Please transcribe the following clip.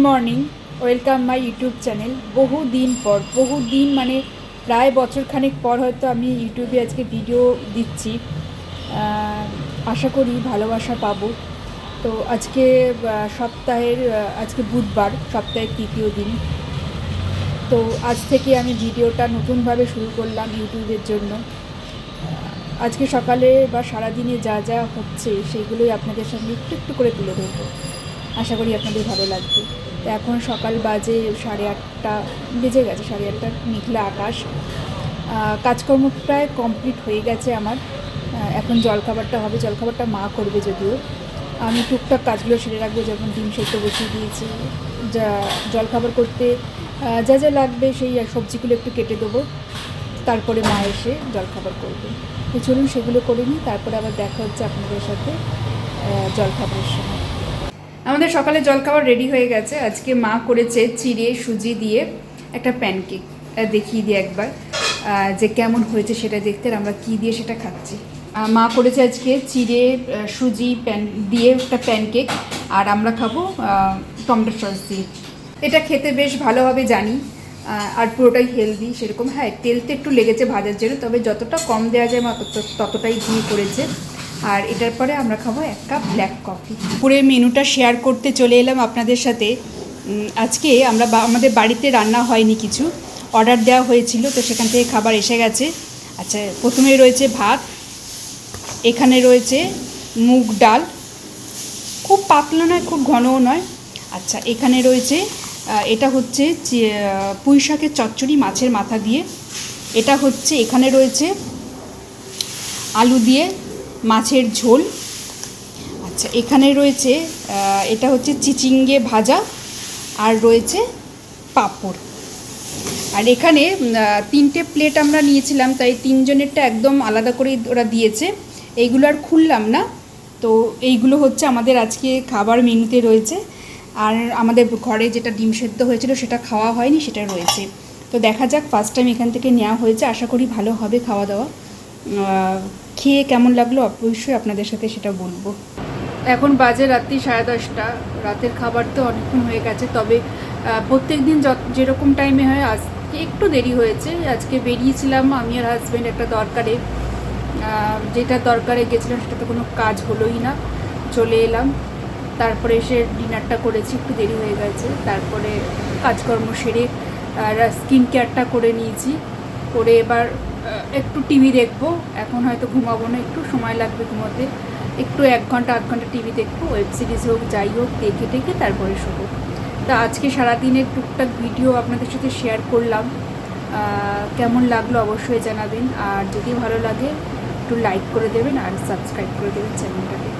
Morning, welcome my YouTube channel. বহুদিন মানে প্রায় বছরখানেক পর হয়তো আমি ইউটিউবে আজকে ভিডিও দিচ্ছি। আশা করি ভালোবাসা পাবো। তো আজকে আজকে বুধবার, সপ্তাহের তৃতীয় দিন। তো আজ থেকে আমি ভিডিওটা নতুনভাবে শুরু করলাম ইউটিউবের জন্য। আজকে সকালে বা সারাদিনে যা যা হচ্ছে সেগুলোই আপনাদের সঙ্গে একটু একটু করে তুলে ধরবো। আশা করি আপনাদের ভালো লাগবে। তো এখন সকাল বাজে 8:30 বেজে গেছে, 8:30, মেঘলা আকাশ। কাজকর্ম প্রায় কমপ্লিট হয়ে গেছে আমার। এখন জলখাবারটা হবে, জলখাবারটা মা করবে যদিও। আমি টুকটাক কাজগুলো সেরে রাখবো, যেমন ডিম সেদ্ধ বসিয়ে দিয়েছি। যা জলখাবার করতে যা যা লাগবে সেই সবজিগুলো একটু কেটে দেবো, তারপরে মা এসে জলখাবার করবে। তো চলুন সেগুলো করে নিই, তারপরে আবার দেখা হচ্ছে আপনাদের সাথে জলখাবারের সময়। আমাদের সকালে জলখাবার রেডি হয়ে গেছে। আজকে মা করেছে চিড়ে সুজি দিয়ে একটা প্যানকেক। দেখিয়ে দিই একবার যে কেমন হয়েছে সেটা দেখতে, আর আমরা কী দিয়ে সেটা খাচ্ছি। মা করেছে আজকে চিড়ে সুজি দিয়ে একটা প্যানকেক, আর আমরা খাবো টমেটো সস দিয়ে। এটা খেতে বেশ ভালো হবে জানি, আর পুরোটাই হেলদি সেরকম। হ্যাঁ, তেলটা একটু লেগেছে ভাজার জন্য, তবে যতটা কম দেওয়া যায় মা ততটাই ঘি করেছে। আর এটার পরে আমরা খাবো 1 কাপ ব্ল্যাক কফি। পুরো মেনুটা শেয়ার করতে চলে এলাম আপনাদের সাথে। আজকে আমাদের বাড়িতে রান্না হয়নি, কিছু অর্ডার দেওয়া হয়েছিল, তো সেখান থেকে খাবার এসে গেছে। আচ্ছা, প্রথমে রয়েছে ভাত, এখানে রয়েছে মুগ ডাল, খুব পাতলা নয় খুব ঘনও নয়। আচ্ছা, এখানে রয়েছে এটা হচ্ছে পুঁই শাকের চচ্চড়ি মাছের মাথা দিয়ে। এটা হচ্ছে এখানে রয়েছে আলু দিয়ে মাছের ঝোল। আচ্ছা, এখানে রয়েছে এটা হচ্ছে চিচিঙ্গে ভাজা, আর রয়েছে পাঁপড়। আর এখানে 3টে প্লেট আমরা নিয়েছিলাম, তাই 3 জনেরটা একদম আলাদা করেই ওরা দিয়েছে। এইগুলো আর খুললাম না। তো এইগুলো হচ্ছে আমাদের আজকে খাবার মেনুতে রয়েছে। আর আমাদের ঘরে যেটা ডিম সেদ্ধ হয়েছিল সেটা খাওয়া হয়নি, সেটা রয়েছে। তো দেখা যাক, ফার্স্ট টাইম এখান থেকে নেওয়া হয়েছে, আশা করি ভালো হবে খাওয়া দাওয়া। খেয়ে কেমন লাগলো অবশ্যই আপনাদের সাথে সেটা বলবো। এখন বাজে রাত্রি 10:30। রাতের খাবার তো অনেকক্ষণ হয়ে গেছে, তবে প্রত্যেক দিন যেরকম টাইমে হয় আজকে একটু দেরি হয়েছে। আজকে বেরিয়েছিলাম আমি আর হাজব্যান্ড একটা দরকারে, যেটা দরকারে গেছিলাম সেটা তো কোনো কাজ হলোই না, চলে এলাম। তারপরে এসে ডিনারটা করেছি, একটু দেরি হয়ে গেছে। তারপরে কাজকর্ম সেরে স্কিন কেয়ারটা করে নিয়েছি, করে এবার একটু টিভি দেখবো। এখন হয়তো ঘুমাবো না, একটু সময় লাগবে ঘুমোতে। একটু 1 ঘন্টা 8 ঘন্টা টিভি দেখবো, ওয়েব সিরিজ হোক যাই হোক, দেখে তারপরে শোবো। তা আজকে সারাদিনের টুকটাক ভিডিও আপনাদের সাথে শেয়ার করলাম। কেমন লাগলো অবশ্যই জানাবেন, আর যদি ভালো লাগে একটু লাইক করে দেবেন আর সাবস্ক্রাইব করে দেবেন চ্যানেলটাকে।